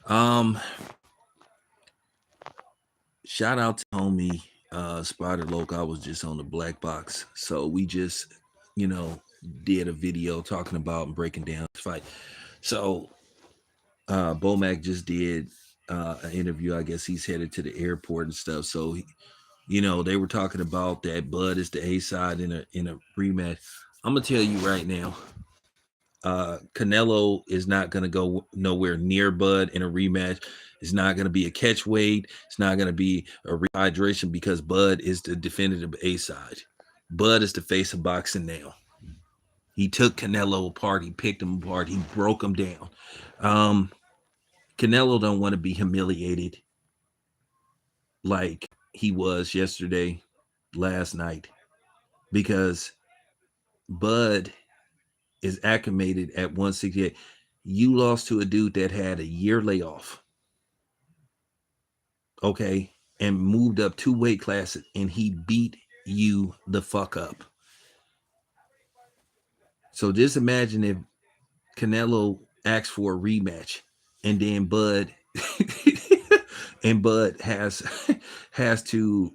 Um, Shout out to homie Spider Loke. I was just on the black box. So we just, you know, did a video talking about and breaking down this fight. So Bomac just did an interview. I guess he's headed to the airport and stuff. So they were talking about that Bud is the A side in a rematch. I'm gonna tell you right now, Canelo is not gonna go nowhere near Bud in a rematch. It's not gonna be a catch weight. It's not gonna be a rehydration because Bud is the definitive A side. Bud is the face of boxing now. He took Canelo apart. He picked him apart. He broke him down. Um, Canelo don't want to be humiliated like he was yesterday, last night, because Bud is acclimated at 168. You lost to a dude that had a year layoff, okay, and moved up 2 weight classes, and he beat you the fuck up. So just imagine if Canelo asks for a rematch, and then Bud and Bud has to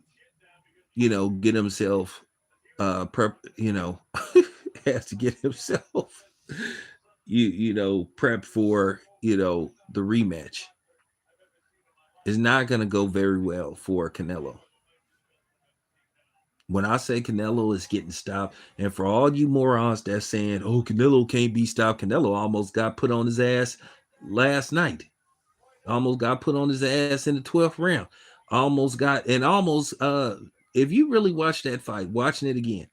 get himself prep has to get himself prepped for the rematch. Is not going to go very well for Canelo. When I say Canelo is getting stopped, and for all you morons that's saying, "Oh, Canelo can't be stopped," Canelo almost got put on his ass last night. Almost got put on his ass in the 12th round. Almost. If you really watch that fight, watching it again,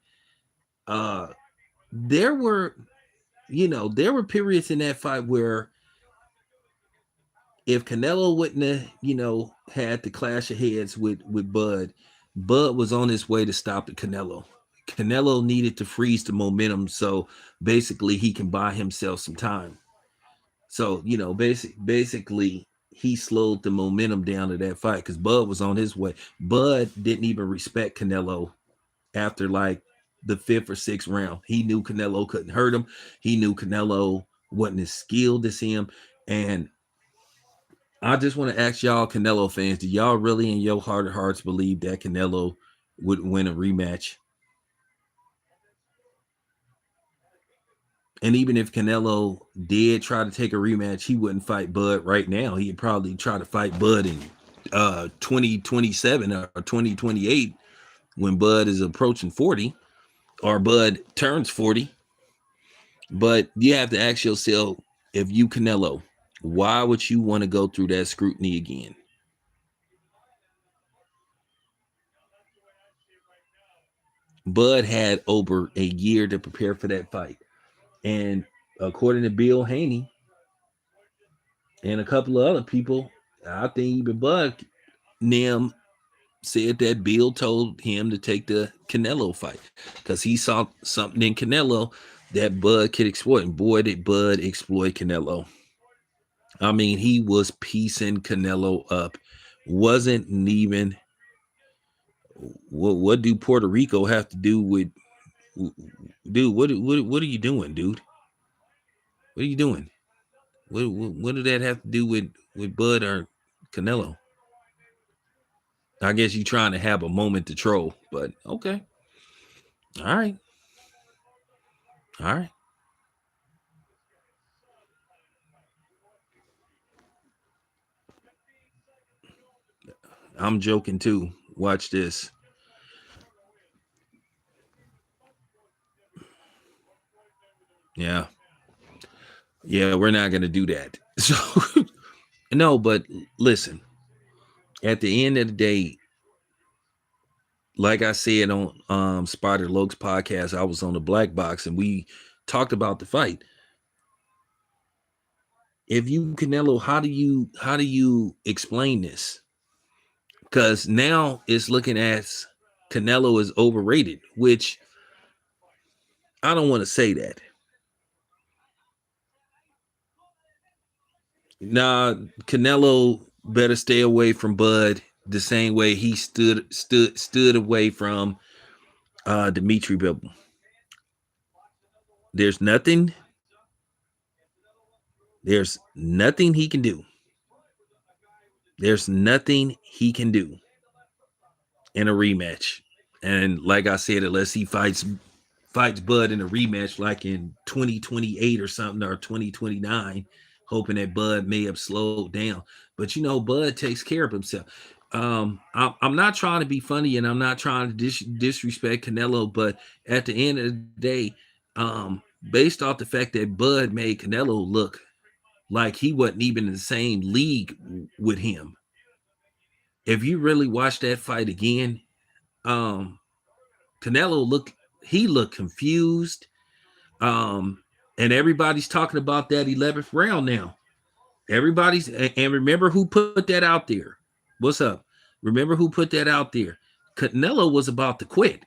uh, there were periods in that fight where if Canelo wouldn't have, had the clash of heads with Bud, Bud was on his way to stop the Canelo. Canelo needed to freeze the momentum so basically he can buy himself some time. So, basically he slowed the momentum down to that fight because Bud was on his way. Bud didn't even respect Canelo after like the fifth or sixth round. He knew Canelo couldn't hurt him. He knew Canelo wasn't as skilled as him. And I just want to ask y'all, Canelo fans, do y'all really in your heart of hearts believe that Canelo would win a rematch? And even if Canelo did try to take a rematch, he wouldn't fight Bud right now. He'd probably try to fight Bud in 2027 or 2028 when Bud is approaching 40 or Bud turns 40. But you have to ask yourself, if you Canelo, why would you want to go through that scrutiny again? Bud had over a year to prepare for that fight. And according to Bill Haney and a couple of other people, I think even Bud Nim said that Bill told him to take the Canelo fight because he saw something in Canelo that Bud could exploit. And boy, did Bud exploit Canelo. I mean, he was piecing Canelo up. Wasn't even what do Puerto Rico have to do with dude? What are you doing, dude? What are you doing? What did that have to do with Bud or Canelo? I guess you trying to have a moment to troll, but okay, all right, all right. I'm joking too. Watch this. Yeah, yeah, we're not gonna do that. So no, but listen. At the end of the day, like I said on Spider Loke's podcast, I was on the Black Box and we talked about the fight. If you Canelo, how do you explain this? Because now it's looking as Canelo is overrated, which I don't want to say that. Nah, Canelo better stay away from Bud the same way he stood away from Dimitri Bivol. There's nothing. There's nothing he can do. There's nothing he can do in a rematch. And like I said, unless he fights Bud in a rematch like in 2028 or something, or 2029, hoping that Bud may have slowed down. But Bud takes care of himself. I'm not trying to be funny, and I'm not trying to disrespect Canelo, but at the end of the day, based off the fact that Bud made Canelo look like he wasn't even in the same league with him. If you really watch that fight again, um, Canelo looked confused. Um, and everybody's talking about that 11th round now. And remember who put that out there. What's up? Remember who put that out there? Canelo was about to quit.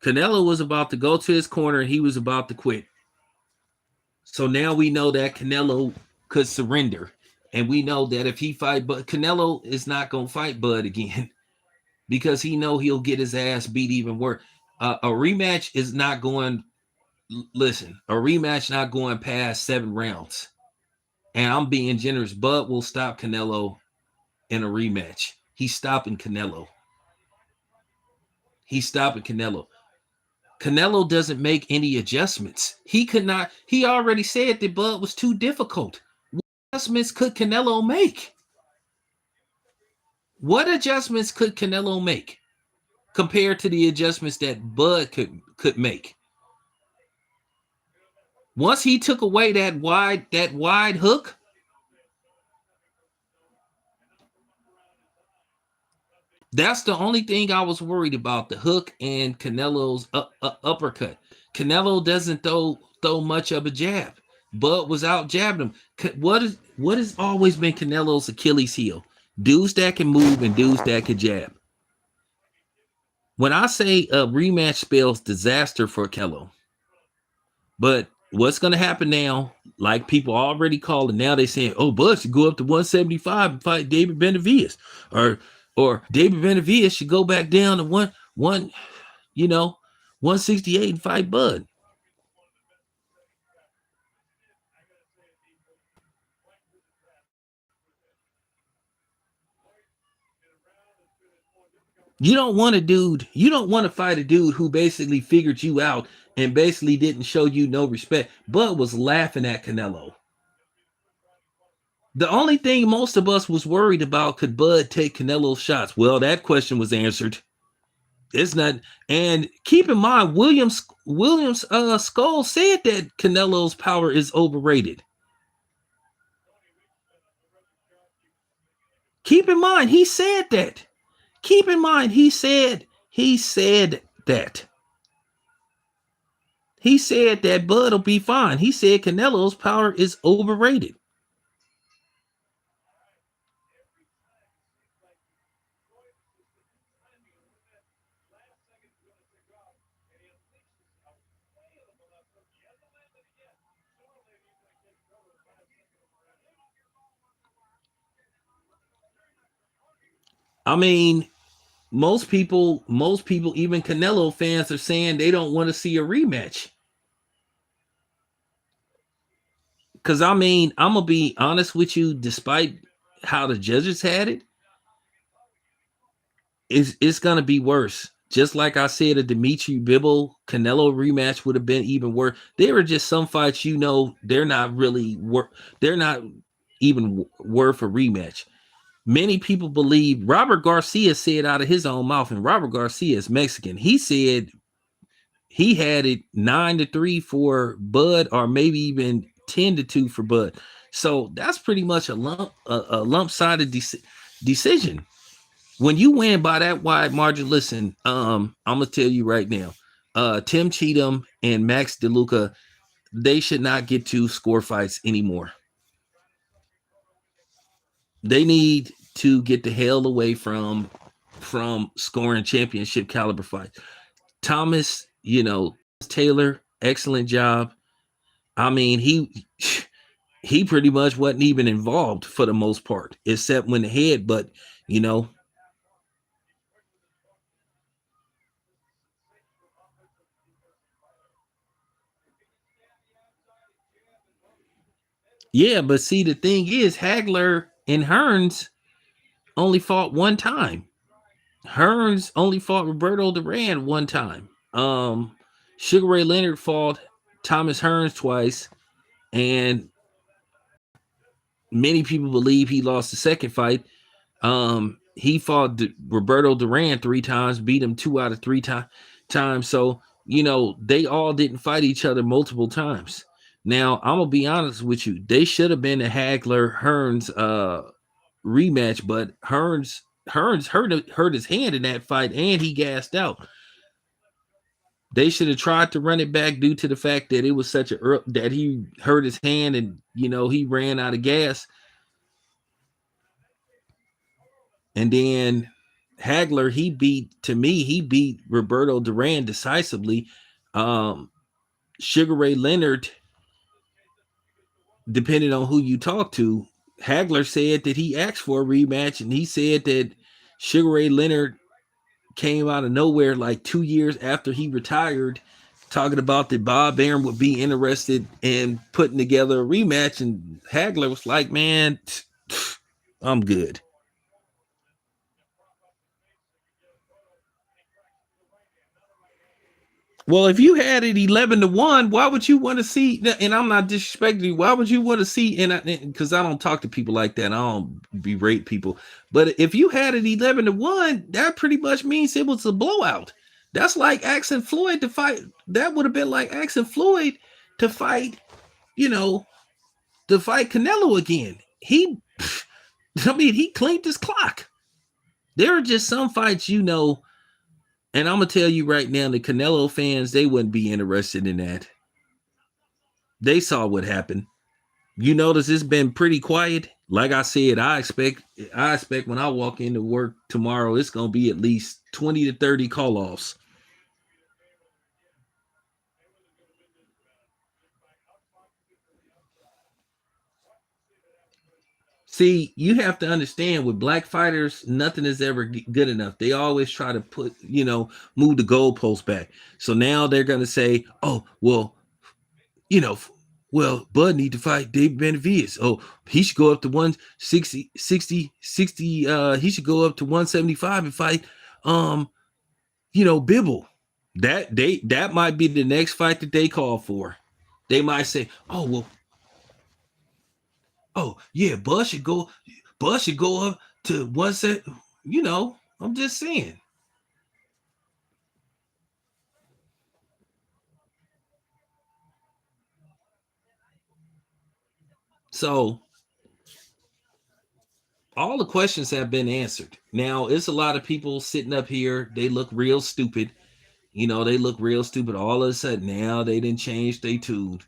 Canelo was about to go to his corner and he was about to quit. So now we know that Canelo could surrender. And we know that if he fight, but Canelo is not going to fight Bud again because he know he'll get his ass beat even worse. A rematch is not going. Listen, a rematch not going past 7 rounds. And I'm being generous. Bud will stop Canelo in a rematch. He's stopping Canelo. He's stopping Canelo. Canelo doesn't make any adjustments. He could not. He already said that Bud was too difficult. What adjustments could Canelo make? What adjustments could Canelo make compared to the adjustments that Bud could make? Once he took away that wide hook, that's the only thing I was worried about, the hook and Canelo's uppercut. Canelo doesn't throw much of a jab. Bud was out jabbing him. What has always been Canelo's Achilles heel? Dudes that can move and dudes that can jab. When I say a rematch spells disaster for Canelo, but what's going to happen now? Like people already calling now, they saying, "Oh, Bud should go up to 175 and fight David Benavidez," or David Benavidez should go back down to one, 168 and fight Bud. You don't want a dude. You don't want to fight a dude who basically figured you out and basically didn't show you no respect. Bud was laughing at Canelo. The only thing most of us was worried about, could Bud take Canelo's shots? Well, that question was answered. It's not. And keep in mind, Williams Skull said that Canelo's power is overrated. Keep in mind, he said that. Keep in mind, he said that. He said that Bud will be fine. He said Canelo's power is overrated. I mean, most people, even Canelo fans, are saying they don't want to see a rematch. Because I mean, I'm gonna be honest with you, despite how the judges had it, it's gonna be worse. Just like I said, a Dimitri Bivol Canelo rematch would have been even worse. There are just some fights, they're not really they're not even worth a rematch. Many people believe Robert Garcia said out of his own mouth, and Robert Garcia is Mexican. He said he had it 9-3 for Bud, or maybe even 10-2 for Bud. So that's pretty much a lump sided decision. When you win by that wide margin, listen, I'm gonna tell you right now, Tim Cheatham and Max DeLuca, they should not get to score fights anymore. They need to get the hell away from scoring championship caliber fights. Thomas, Taylor, excellent job. I mean, he pretty much wasn't even involved for the most part, except when the head, but you know, yeah, but see, the thing is, Hagler and Hearns, only fought one time. Hearns only fought Roberto Duran one time. Sugar Ray Leonard fought Thomas Hearns twice, and many people believe he lost the second fight. He fought Roberto Duran 3 times, beat him 2 out of 3 times. So they all didn't fight each other multiple times. Now I'm gonna be honest with you; they should have been a Hagler Hearns rematch, but Hearns hurt his hand in that fight, and he gassed out. They should have tried to run it back due to the fact that it was such that he hurt his hand and he ran out of gas. And then Hagler, he beat Roberto Duran decisively. Sugar Ray Leonard, depending on who you talk to, Hagler said that he asked for a rematch, and he said that Sugar Ray Leonard came out of nowhere like 2 years after he retired, talking about that Bob Arum would be interested in putting together a rematch, and Hagler was like, "Man, I'm good." Well, if you had it 11-1, why would you want to see? And I'm not disrespecting you. Why would you want to see? And because I don't talk to people like that, I don't berate people. But if you had it 11-1, that pretty much means it was a blowout. That's like asking Floyd to fight. That would have been like asking Floyd to fight, you know, to fight Canelo again. He cleaned his clock. There are just some fights, and I'm gonna tell you right now, the Canelo fans, they wouldn't be interested in that. They saw what happened. You notice it's been pretty quiet. Like I said, I expect when I walk into work tomorrow, it's gonna be at least 20 to 30 call-offs. See, you have to understand with black fighters, nothing is ever good enough. They always try to move the goalpost back. So now they're gonna say, "Oh, well, you know, Bud need to fight David Benavidez. Oh, he should go up to 160, 60. He should go up to 175 and fight, Bibble. That might be the next fight that they call for. They might say, oh, well, oh, yeah, Bud should go up to one set. I'm just saying. So all the questions have been answered. Now, it's a lot of people sitting up here. They look real stupid. They look real stupid. All of a sudden, now they didn't change their tune.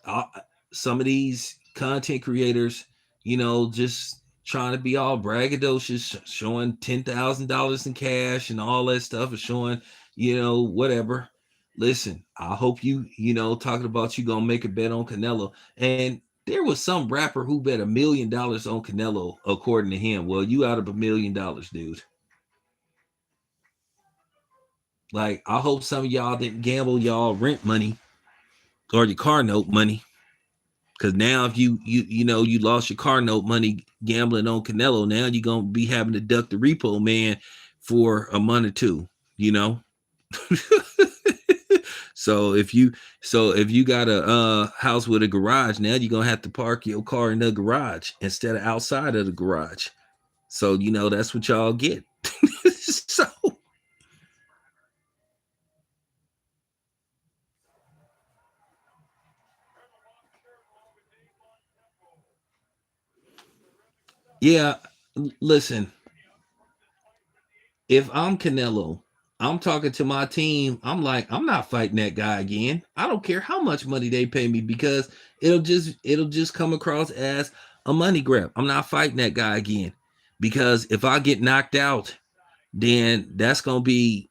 uh, some of these content creators, just trying to be all braggadocious, showing $10,000 in cash and all that stuff, and showing, whatever. Listen, I hope talking about you gonna make a bet on Canelo, and there was some rapper who bet $1 million on Canelo, according to him. Well, you out of $1 million, dude. Like, I hope some of y'all didn't gamble y'all rent money or your car note money. Because now, if you lost your car note money gambling on Canelo, now you're gonna be having to duck the repo man for a month or two. You know. So if you got a house with a garage, now you're gonna have to park your car in the garage instead of outside of the garage. So that's what y'all get. So yeah, listen, if I'm Canelo, I'm talking to my team. I'm like, I'm not fighting that guy again. I don't care how much money they pay me, because it'll just come across as a money grab. I'm not fighting that guy again, because if I get knocked out, then that's gonna be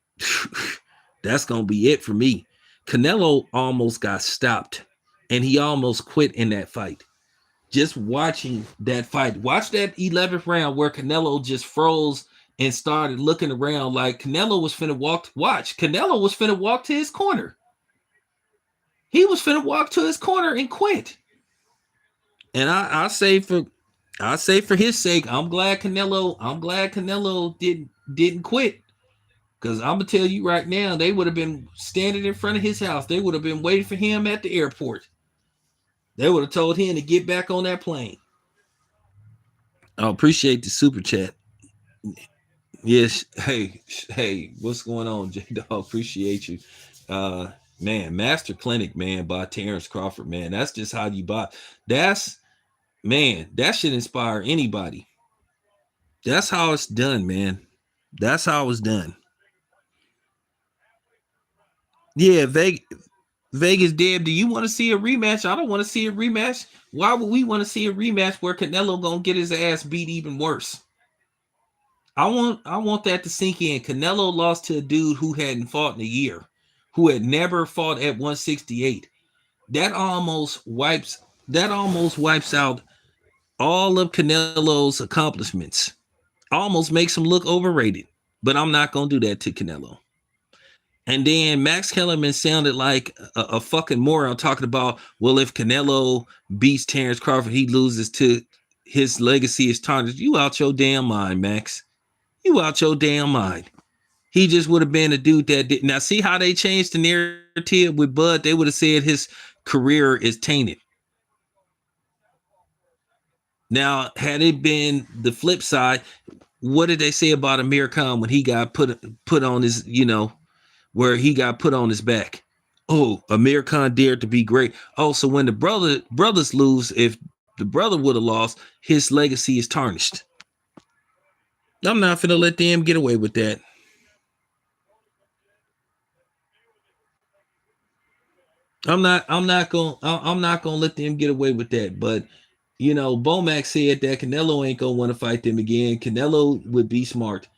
it for me. Canelo almost got stopped, and he almost quit in that fight. Just watching that fight, watch that 11th round where Canelo just froze and started looking around like Canelo was finna walk. Watch, Canelo was finna walk to his corner. He was finna walk to his corner and quit. And I say for I say for his sake, I'm glad Canelo. I'm glad Canelo didn't quit. Because I'm gonna tell you right now, they would have been standing in front of his house. They would have been waiting for him at the airport. They would have told him to get back on that plane. I appreciate the super chat. Yes. Hey, what's going on, J Dog? Appreciate you. Uh Man, Master Clinic, man, by Terrence Crawford, man. That's just how you buy. That's Man, that should inspire anybody. That's how it's done, man. That's how it's done. Yeah, Vegas Deb, do you want to see a rematch? I don't want to see a rematch. Why would we want to see a rematch where Canelo gonna get his ass beat even worse? I want that to sink in. Canelo lost to a dude who hadn't fought in a year, who had never fought at 168. That almost wipes out all of Canelo's accomplishments. Almost makes him look overrated. But I'm not gonna do that to Canelo. And then Max Kellerman sounded like a fucking moron talking about, well, if Canelo beats Terrence Crawford, he loses to his legacy is tarnished. You out your damn mind, Max. You out your damn mind. He just would have been a dude that did. Now, see how they changed the narrative with Bud? They would have said his career is tainted. Now, had it been the flip side, what did they say about Amir Khan when he got put on his, where he got put on his back? Oh, Amir Khan dared to be great. Oh, so when the brothers lose, if the brother would have lost, his legacy is tarnished. I'm not gonna let them get away with that. I'm not gonna let them get away with that. But Bomac said that Canelo ain't gonna want to fight them again. Canelo would be smart.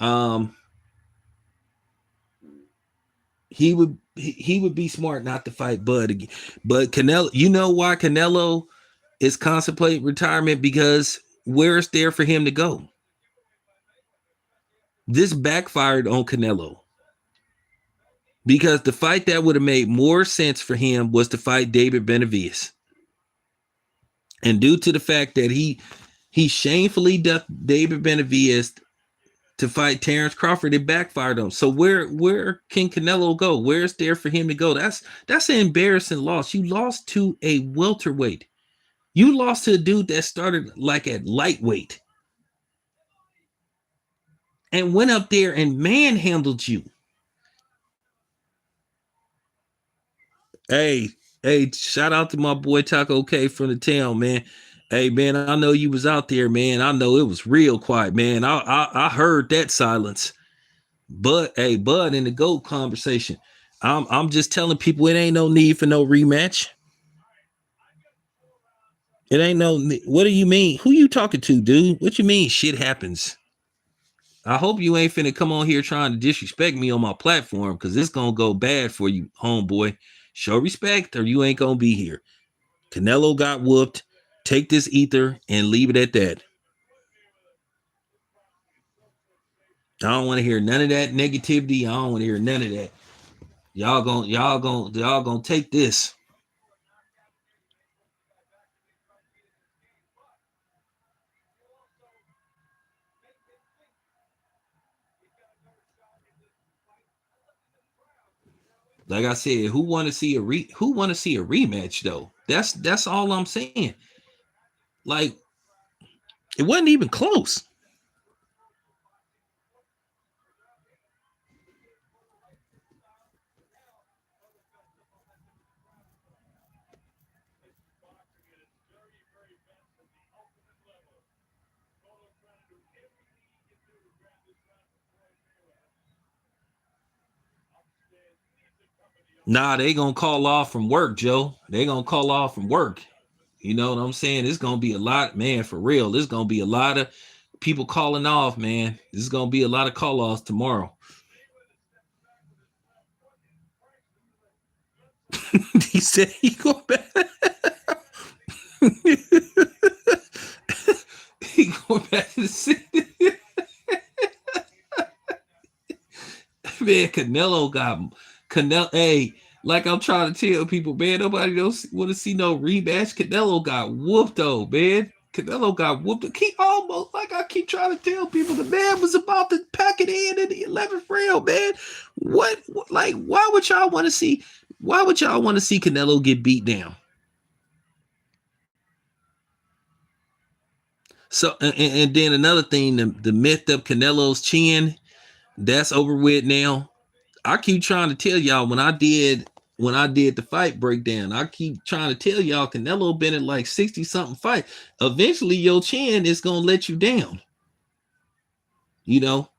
Um, he would be smart not to fight Bud again. But Canelo, you know why Canelo is contemplating retirement? Because where is there for him to go? This backfired on Canelo because the fight that would have made more sense for him was to fight David Benavidez. And due to the fact that he shamefully ducked David Benavidez to fight Terrence Crawford, it backfired on him. So where can Canelo go? Where's there for him to go? That's an embarrassing loss. You lost to a welterweight. You lost to a dude that started like at lightweight and went up there and manhandled you. Hey, hey, shout out to my boy Taco K from the town, man. Hey, man, I know you was out there, man. I know it was real quiet, man. I heard that silence. But hey, Bud, in the GOAT conversation, I'm just telling people it ain't no need for no rematch. It ain't no. What do you mean? Who you talking to, dude? What you mean? Shit happens. I hope you ain't finna come on here trying to disrespect me on my platform because it's gonna go bad for you, homeboy. Show respect or you ain't gonna be here. Canelo got whooped. Take this ether and leave it at that. I don't want to hear none of that negativity. I don't want to hear none of that. Y'all gonna take this. Like I said, who want to see a rematch though? That's all I'm saying. Like it wasn't even close. Nah, they gonna call off from work, Joe. They gonna call off from work. You know what I'm saying? It's gonna be a lot, man, for real. There's gonna be a lot of people calling off, man. This is gonna be a lot of call offs tomorrow. He said he go back. He going back to the city. Man, Canelo. Hey, like I'm trying to tell people, man, nobody don't want to see no rematch. Canelo got whooped though, man. Canelo got whooped. He almost, like I keep trying to tell people, the man was about to pack it in the 11th round, man. What, like, why would y'all want to see? Why would y'all want to see Canelo get beat down? So, and then another thing, the myth of Canelo's chin, that's over with now. I keep trying to tell y'all when I did the fight breakdown, I keep trying to tell y'all Canelo been in like 60 something fight. Eventually your chin is gonna let you down. You know,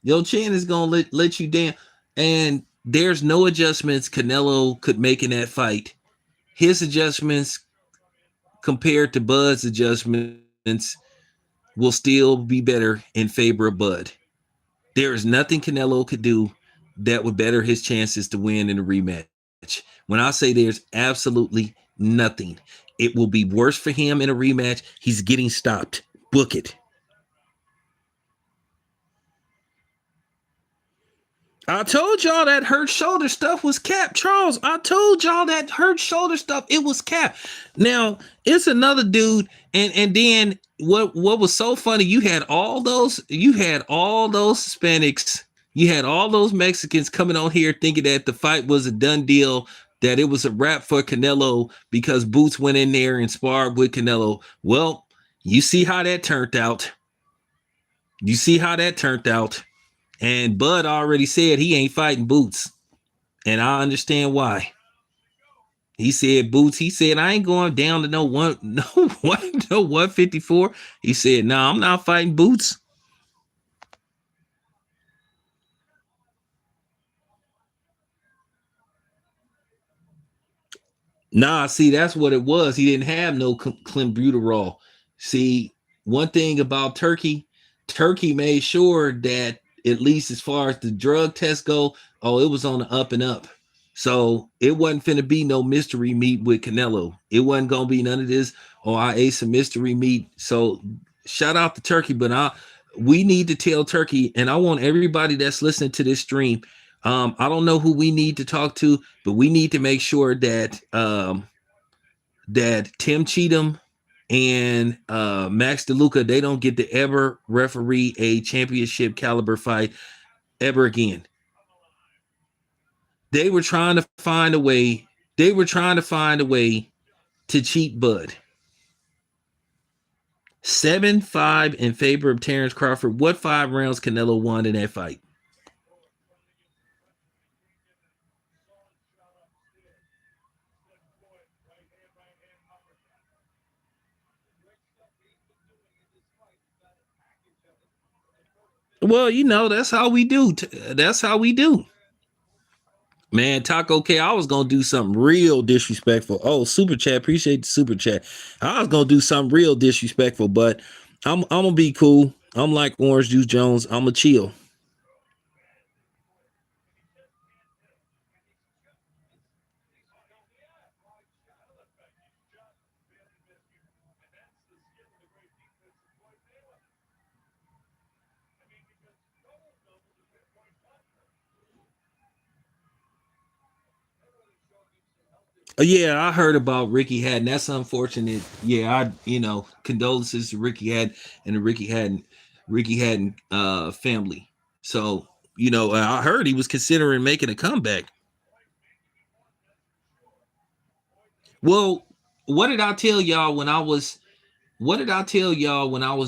your chin is gonna let you down. And there's no adjustments Canelo could make in that fight. His adjustments compared to Bud's adjustments will still be better in favor of Bud. There is nothing Canelo could do that would better his chances to win in a rematch. When I say there's absolutely nothing, it will be worse for him in a rematch. He's getting stopped. Book it. I told y'all that hurt shoulder stuff was cap, Charles. I told y'all that hurt shoulder stuff, it was cap. Now it's another dude, and then what was so funny? You had all those Hispanics, you had all those Mexicans coming on here thinking that the fight was a done deal, that it was a wrap for Canelo because Boots went in there and sparred with Canelo. Well, you see how that turned out. You see how that turned out. And Bud already said he ain't fighting Boots. And I understand why. He said Boots, he said, I ain't going down to no 154. He said, no, I'm not fighting Boots. Nah, see, that's what it was. He didn't have no clenbuterol. See, one thing about Turkey made sure that at least as far as the drug tests go, oh, it was on the up and up. So it wasn't finna be no mystery meat with Canelo. It wasn't gonna be none of this. Oh, I ate some mystery meat. So shout out to Turkey, but we need to tell Turkey, and I want everybody that's listening to this stream. I don't know who we need to talk to, but we need to make sure that that Tim Cheatham and Max DeLuca, they don't get to ever referee a championship caliber fight ever again. They were trying to find a way. They were trying to find a way to cheat Bud. 7-5 in favor of Terrence Crawford. What 5 rounds Canelo won in that fight? Well, that's how we do. That's how we do. Man, Taco K, I was gonna do something real disrespectful. Oh, super chat, appreciate the super chat. I was gonna do something real disrespectful, but I'm gonna be cool. I'm like Orange Juice Jones. I'm gonna chill. Yeah, I heard about Ricky Hatton. That's unfortunate. Yeah, condolences to Ricky Hatton and the Ricky Hatton family. So, I heard he was considering making a comeback. Well, what did I tell y'all when I was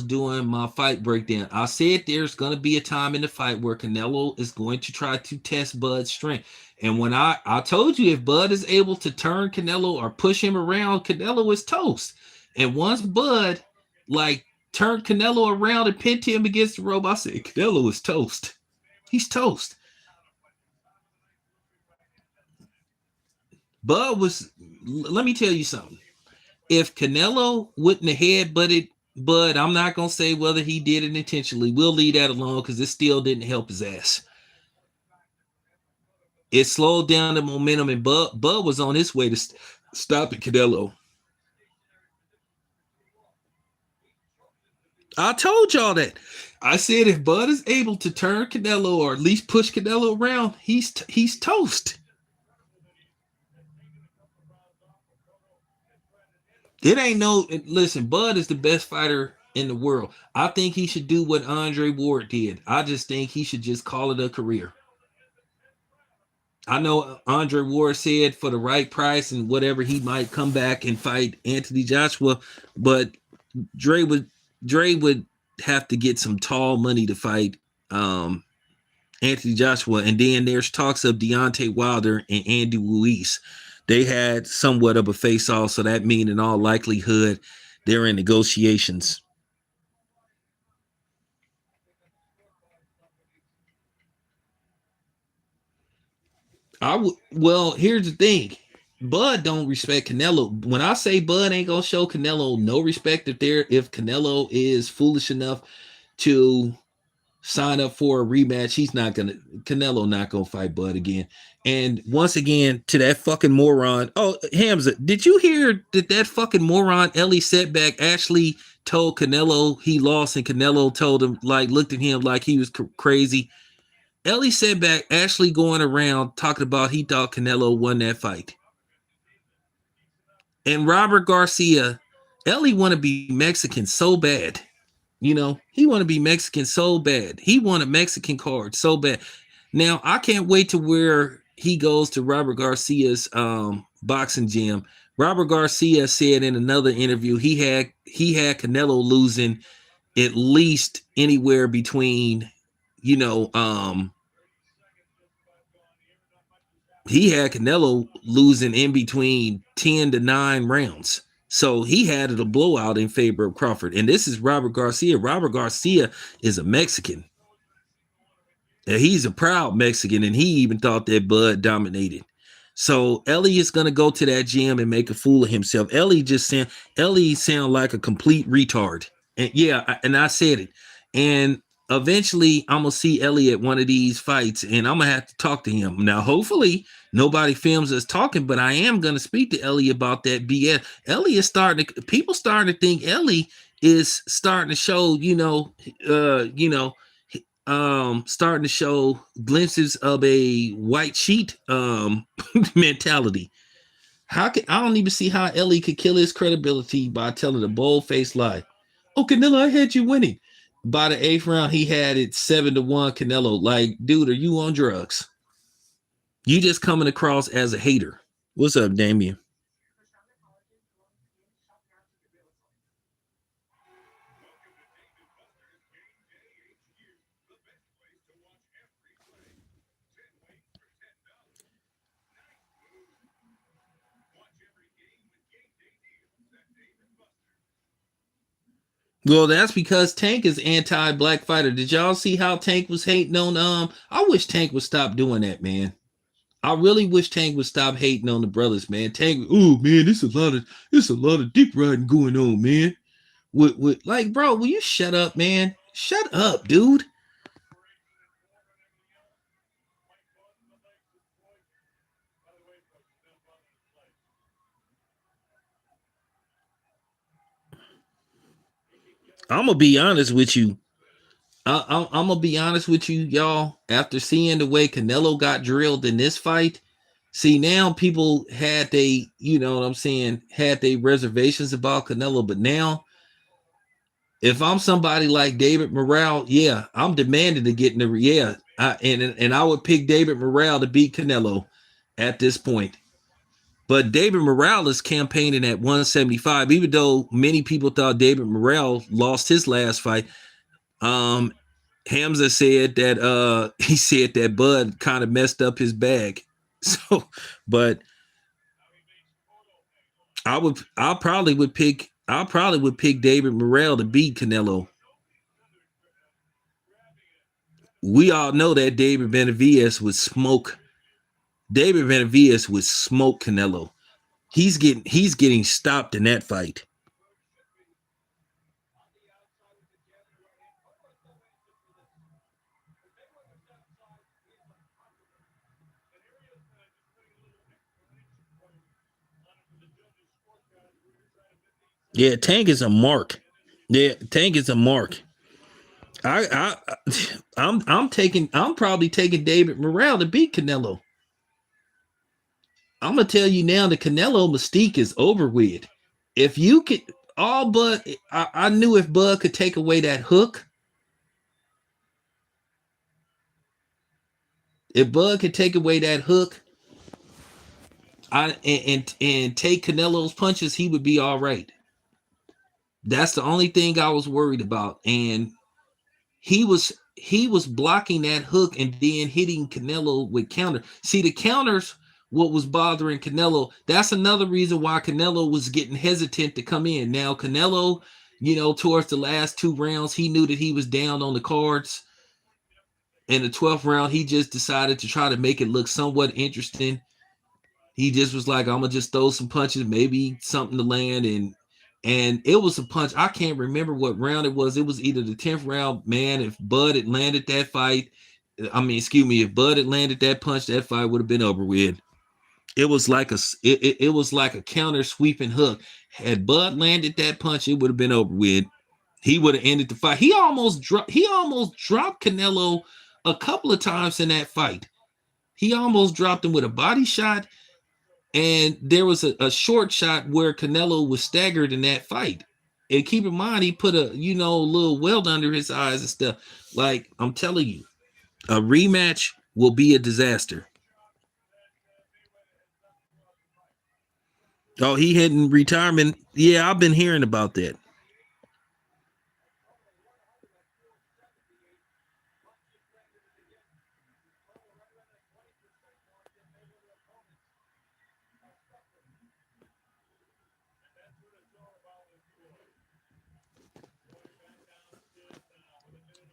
doing my fight breakdown? I said there's going to be a time in the fight where Canelo is going to try to test Bud's strength. And when I told you, if Bud is able to turn Canelo or push him around, Canelo is toast. And once Bud like turned Canelo around and pinned him against the rope, I said Canelo is toast. He's toast. Bud was. Let me tell you something. If Canelo wouldn't have headbutted Bud, I'm not gonna say whether he did it intentionally. We'll leave that alone because it still didn't help his ass. It slowed down the momentum, and Bud was on his way to stop Canelo. I told y'all that. I said if Bud is able to turn Canelo or at least push Canelo around, he's toast. It ain't no listen. Bud is the best fighter in the world. I think he should do what Andre Ward did. I just think he should just call it a career. I know Andre Ward said for the right price and whatever he might come back and fight Anthony Joshua, but Dre would Dre would have to get some tall money to fight Anthony Joshua, and then there's talks of Deontay Wilder and Andy Ruiz. They had somewhat of a face-off, so that means in all likelihood they're in negotiations. Well, here's the thing. Bud don't respect Canelo. When I say Bud ain't gonna show Canelo no respect if Canelo is foolish enough to sign up for a rematch, he's not gonna Canelo not gonna fight Bud again. And once again, to that fucking moron. Oh, Hamza, did you hear that fucking moron Ellie Setback actually told Canelo he lost, and Canelo told him, like, looked at him like he was crazy. Ellie Setback actually going around talking about he thought Canelo won that fight. And Robert Garcia, Ellie want to be Mexican so bad. You know, he want to be Mexican so bad. He want a Mexican card so bad. Now, I can't wait to where he goes to Robert Garcia's boxing gym. Robert Garcia said in another interview he had Canelo losing at least anywhere between, you know, he had Canelo losing in between 10 to 9 rounds. So he had it a blowout in favor of Crawford. And this is Robert Garcia. Robert Garcia is a Mexican. And he's a proud Mexican, and he even thought that Bud dominated. So Ellie is gonna go to that gym and make a fool of himself. Ellie sound like a complete retard. And yeah, and I said it. And eventually I'm gonna see Ellie at one of these fights, and I'm gonna have to talk to him. Now, hopefully nobody films us talking, but I am gonna speak to Ellie about that BS. Ellie is people starting to think Ellie is starting to show, starting to show glimpses of a white sheet mentality. I don't even see how Ellie could kill his credibility by telling a bold-faced lie. Oh, Canelo, I had you winning. By the 8th round, he had it 7-1 Canelo. Like, dude, are you on drugs? You just coming across as a hater. What's up, Damien? Well, that's because Tank is anti-black fighter. Did y'all see how Tank was hating on I wish Tank would stop doing that, man. I really wish Tank would stop hating on the brothers, man. Tank, oh man, it's a lot of dick riding going on, man. With like, bro, will you shut up, man? Shut up, dude. I'm gonna be honest with you. I'm gonna be honest with you, y'all. After seeing the way Canelo got drilled in this fight, see now people had you know what I'm saying, had they reservations about Canelo, but now if I'm somebody like David Morale, yeah, I'm demanding to get in the and I would pick David Morale to beat Canelo at this point. But David Morale is campaigning at 175, even though many people thought David Morale lost his last fight. Um, Hamza said that he said that Bud kind of messed up his bag. So, but I probably would pick David Morrell to beat Canelo. We all know that David Benavidez would smoke. David Benavidez would smoke Canelo. He's getting stopped in that fight. Yeah, Tank is a mark. Yeah, Tank is a mark. I'm probably taking David Morrell to beat Canelo. I'm gonna tell you now, the Canelo mystique is over with. if you could all but I knew if Bud could take away that hook, if Bud could take away that hook, and take Canelo's punches, he would be all right. That's the only thing I was worried about. And he was blocking that hook and then hitting Canelo with counter. See, the counters, what was bothering Canelo, that's another reason why Canelo was getting hesitant to come in. Now, Canelo, towards the last 2 rounds, he knew that he was down on the cards. In the 12th round, he just decided to try to make it look somewhat interesting. He just was like, I'm gonna just throw some punches, maybe something to land, and it was a punch. I can't remember what round it was. It was either the 10th round. Man, if Bud had landed that fight, if Bud had landed that punch, that fight would have been over with. It was like it was like a counter sweeping hook. Had Bud landed that punch, it would have been over with. He would have ended the fight. He almost dropped Canelo a couple of times in that fight. He almost dropped him with a body shot. And there was a short shot where Canelo was staggered in that fight. And keep in mind, he put a little welt under his eyes and stuff. Like, I'm telling you, a rematch will be a disaster. Oh, he hitting retirement. Yeah, I've been hearing about that.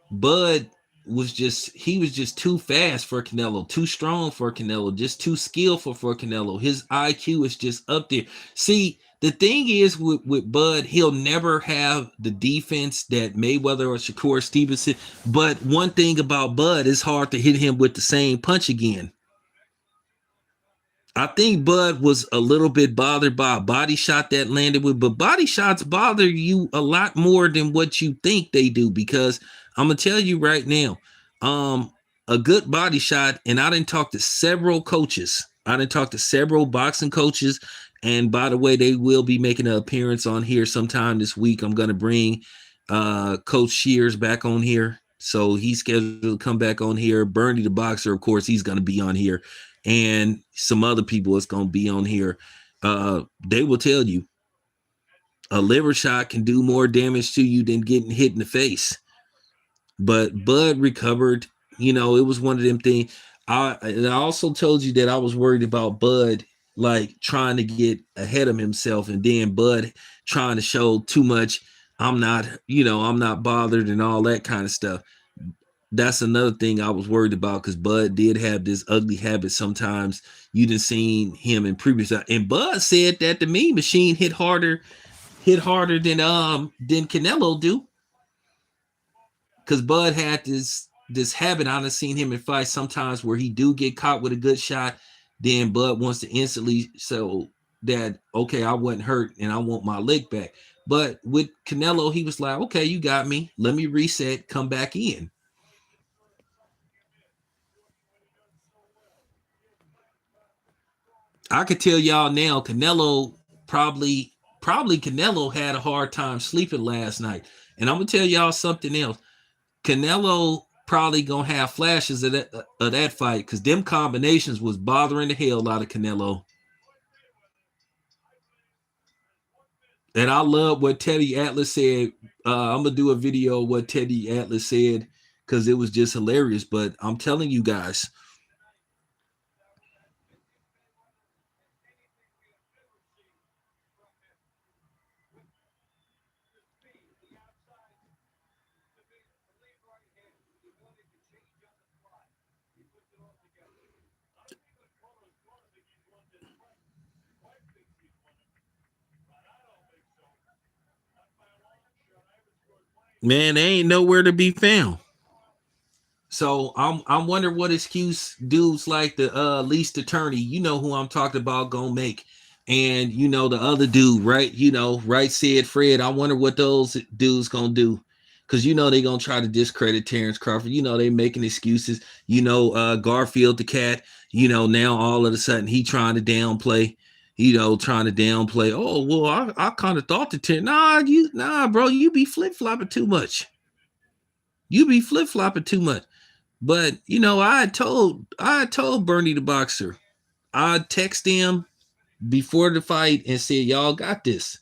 Bud was just too fast for Canelo, too strong for Canelo, just too skillful for Canelo. His IQ is just up there. See, the thing is with Bud, he'll never have the defense that Mayweather or Shakur Stevenson. But one thing about Bud, it's hard to hit him with the same punch again. I think Bud was a little bit bothered by a body shot that landed with, but body shots bother you a lot more than what you think they do. Because I'm gonna tell you right now, a good body shot, and I didn't talk to several coaches. I didn't talk to several boxing coaches, and by the way, they will be making an appearance on here sometime this week. I'm gonna bring Coach Shears back on here, so he's scheduled to come back on here. Bernie the boxer, of course, he's gonna be on here, and some other people that's going to be on here. They will tell you a liver shot can do more damage to you than getting hit in the face. But Bud recovered. It was one of them things. I also told you that I was worried about Bud like trying to get ahead of himself, and then Bud trying to show too much. I'm not bothered and all that kind of stuff. That's another thing I was worried about, because Bud did have this ugly habit sometimes. You didn't seen him in previous, and Bud said that the Mean Machine hit harder than Canelo do, because Bud had this habit. I done seen him in fights sometimes where he do get caught with a good shot, then Bud wants to instantly so that, okay, I wasn't hurt and I want my leg back. But with Canelo, he was like, okay, you got me. Let me reset, come back in. I could tell y'all now, probably Canelo had a hard time sleeping last night. And I'm gonna tell y'all something else. Canelo probably gonna have flashes of that fight, because them combinations was bothering the hell out of Canelo. And I love what Teddy Atlas said. I'm gonna do a video of what Teddy Atlas said, because it was just hilarious. But I'm telling you guys, man, they ain't nowhere to be found. So I'm wondering what excuse dudes like the least attorney, who I'm talking about, gonna make. And the other dude, right? Right, said Fred. I wonder what those dudes gonna do. Because they gonna try to discredit Terrence Crawford. They making excuses. Garfield the cat, now all of a sudden he trying to downplay. trying to downplay. Oh, well, I kind of thought the 10. Nah, bro, you be flip flopping too much. You be flip flopping too much. But I had told Bernie the boxer. I text him before the fight and said, "Y'all got this."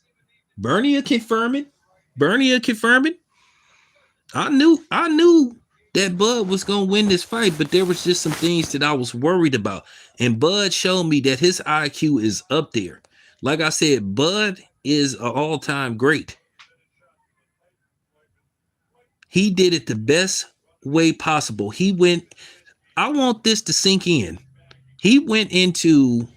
Bernie will confirm it. Bernie will confirm it. I knew that Bud was gonna win this fight, but there was just some things that I was worried about. And Bud showed me that his IQ is up there. Like I said, Bud is an all-time great. He did it the best way possible. I want this to sink in. He went into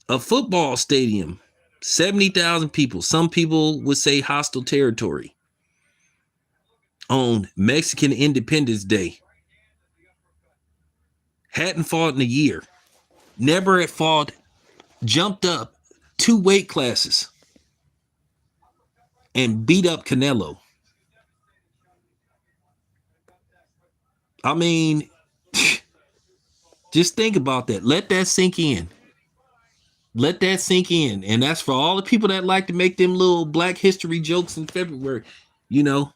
a football stadium, 70,000 people. Some people would say hostile territory on Mexican Independence Day. Hadn't fought in a year. Never had fought. Jumped up 2 weight classes and beat up Canelo. I mean, just think about that. Let that sink in. Let that sink in. And that's for all the people that like to make them little Black History jokes in February. You know,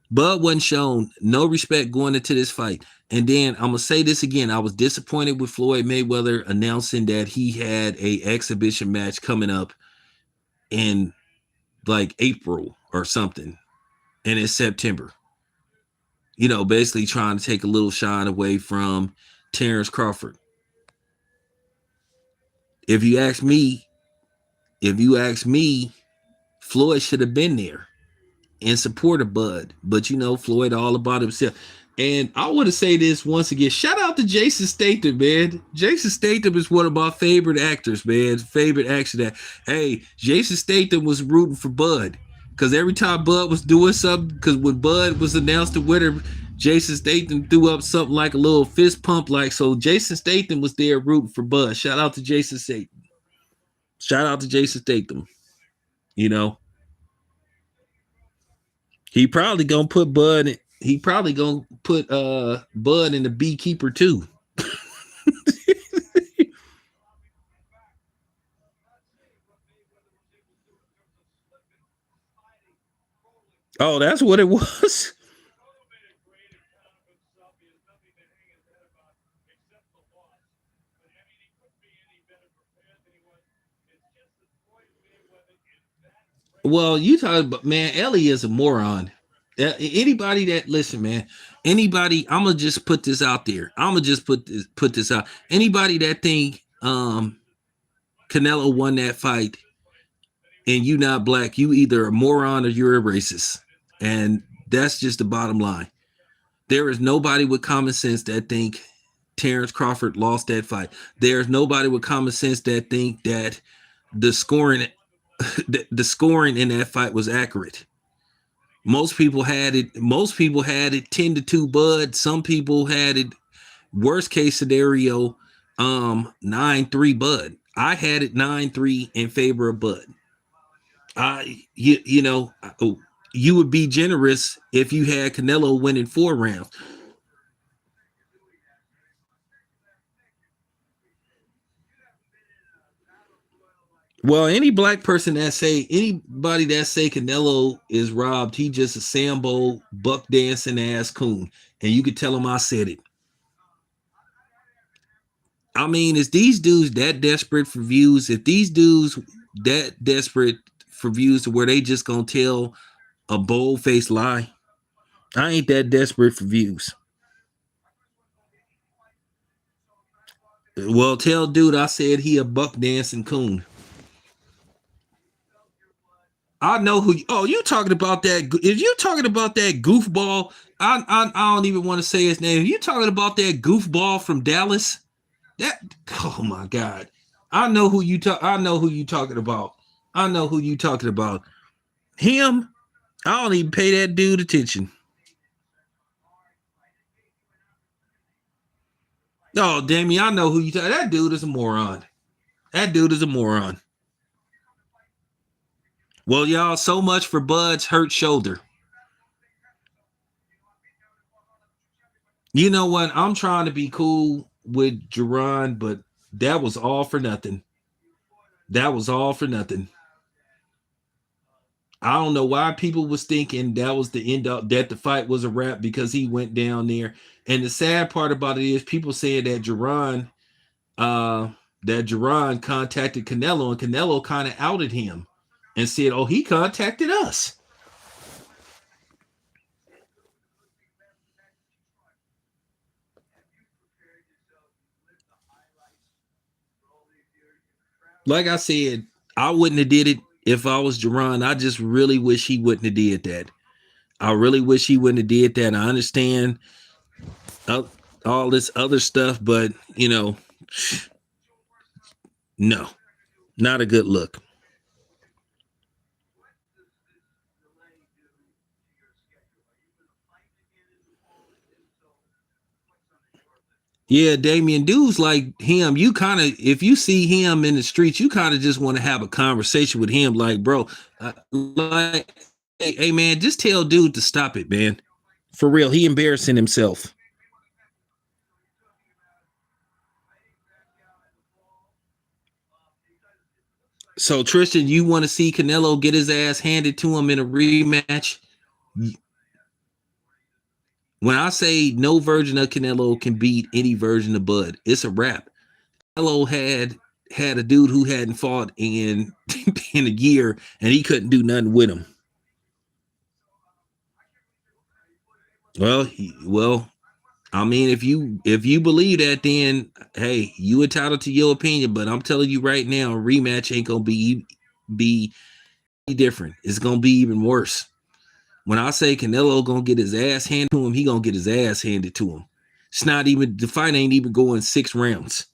Bud wasn't shown no respect going into this fight. And then I'm gonna say this again. I was disappointed with Floyd Mayweather announcing that he had a exhibition match coming up in like April or something, and it's September. Basically trying to take a little shine away from Terrence Crawford. If you ask me, Floyd should have been there in support of Bud. But Floyd all about himself. And I want to say this once again. Shout out to Jason Statham, man. Jason Statham is one of my favorite actors, man. Favorite action. Hey, Jason Statham was rooting for Bud. Because every time Bud was doing something, because when Bud was announced the winner, Jason Statham threw up something like a little fist pump. So Jason Statham was there rooting for Bud. Shout out to Jason Statham. Shout out to Jason Statham. He probably gonna put Bud. He probably gonna put Bud in the Beekeeper too. Oh, that's what it was. Well, you talking about, man, Ellie is a moron. Anybody that listen, man, anybody, I'm gonna just put this out there. I'm gonna just put this out. Anybody that think Canelo won that fight and you not black, you either a moron or you're a racist. And that's just the bottom line. There is nobody with common sense that think Terrence Crawford lost that fight. There's nobody with common sense that think that the scoring the scoring in that fight was accurate. Most people had it 10-2 Bud. Some people had it worst case scenario 9-3 Bud. I had it 9-3 in favor of Bud. You would be generous if you had Canelo winning 4 rounds. Well, anybody that say Canelo is robbed, he just a Sambo buck dancing ass coon, and you could tell him I said it. I mean, is these dudes that desperate for views? If these dudes that desperate for views to where they just gonna tell a bold faced lie, I ain't that desperate for views. Well, tell dude I said he a buck dancing coon. I know who. Oh, you talking about that? If you talking about that goofball, I don't even want to say his name. If you talking about that goofball from Dallas? That oh my god, I know who you talk. I know who you talking about. I know who you talking about. Him. I don't even pay that dude attention. Oh, damn I know who you talk. That dude is a moron. That dude is a moron. Well, y'all, so much for Bud's hurt shoulder. You know what? I'm trying to be cool with Jerron, but that was all for nothing. That was all for nothing. I don't know why people was thinking that was the end up, that the fight was a wrap because he went down there. And the sad part about it is people saying that uh Jerron contacted Canelo, and Canelo kind of outed him and said, "Oh, he contacted us." Like I said, I wouldn't have did it if I was Jerron. I just really wish he wouldn't have did that. I really wish he wouldn't have did that. I understand uh, all this other stuff, but no, not a good look. Yeah, Damian, dudes like him, you kind of, if you see him in the streets, you kind of just want to have a conversation with him. Like, bro, like, hey, man, just tell dude to stop it, man. For real, he embarrassing himself. So, Tristan, you want to see Canelo get his ass handed to him in a rematch? When I say no version of Canelo can beat any version of Bud, it's a wrap. Canelo had a dude who hadn't fought in in a year, and he couldn't do nothing with him. Well, I mean, if you believe that, then hey, you entitled to your opinion. But I'm telling you right now, a rematch ain't gonna be different. It's gonna be even worse. When I say Canelo gonna get his ass handed to him, he gonna get his ass handed to him. It's not even, the fight ain't even going 6 rounds.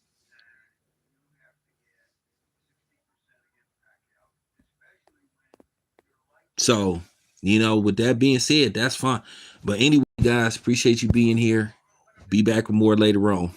So, with that being said, that's fine. But anyway, guys, appreciate you being here. Be back with more later on.